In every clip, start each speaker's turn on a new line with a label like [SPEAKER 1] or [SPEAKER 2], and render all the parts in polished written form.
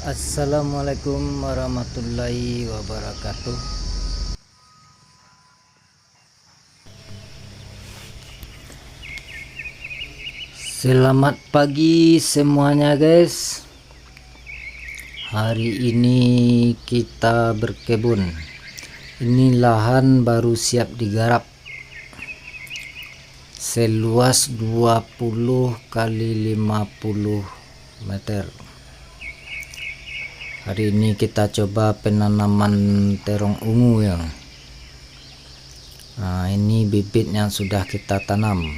[SPEAKER 1] Assalamualaikum warahmatullahi wabarakatuh. Selamat pagi semuanya guys. Hari ini kita berkebun. Ini lahan baru siap digarap, seluas 20 kali 50 meter. Hari ini kita coba penanaman terong ungu ya. Nah, ini bibit yang sudah kita tanam.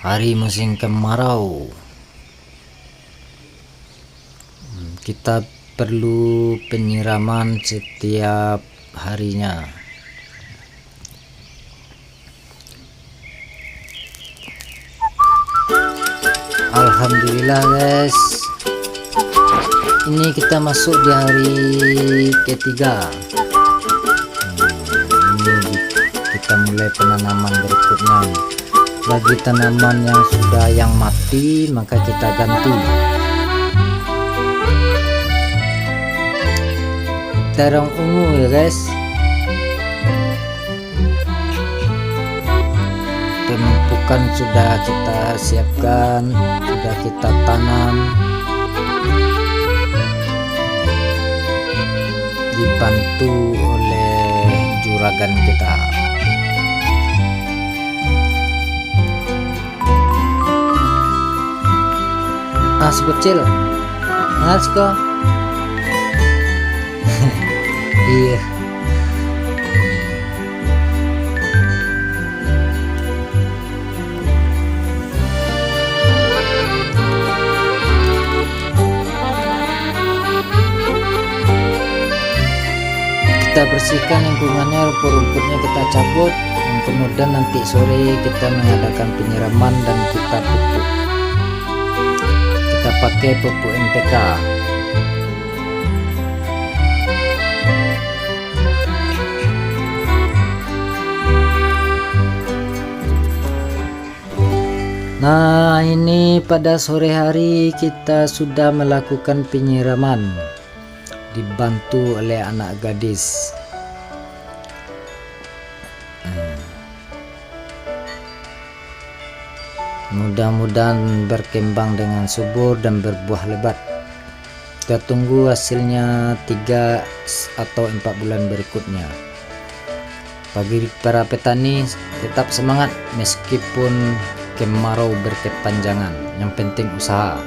[SPEAKER 1] Hari musim kemarau, kita perlu penyiraman setiap harinya. Alhamdulillah guys, ini kita masuk di hari ketiga. Ini kita mulai penanaman berikutnya. Bagi tanaman yang sudah mati maka kita ganti. Terong ungu ya guys. Pemupukan sudah kita siapkan, sudah kita tanam, dibantu oleh juragan kita. Kecil, let's go. Iya. Kita bersihkan lingkungannya, rumput-rumputnya kita cabut, dan kemudian nanti sore kita mengadakan penyiraman dan kita pupuk. Kita pakai pupuk NPK. Nah, ini pada sore hari kita sudah melakukan penyiraman, dibantu oleh anak gadis. Mudah-mudahan berkembang dengan subur dan berbuah lebat. Kita tunggu hasilnya 3 atau 4 bulan berikutnya. Bagi para petani, tetap semangat meskipun kemarau berkepanjangan. Yang penting usaha.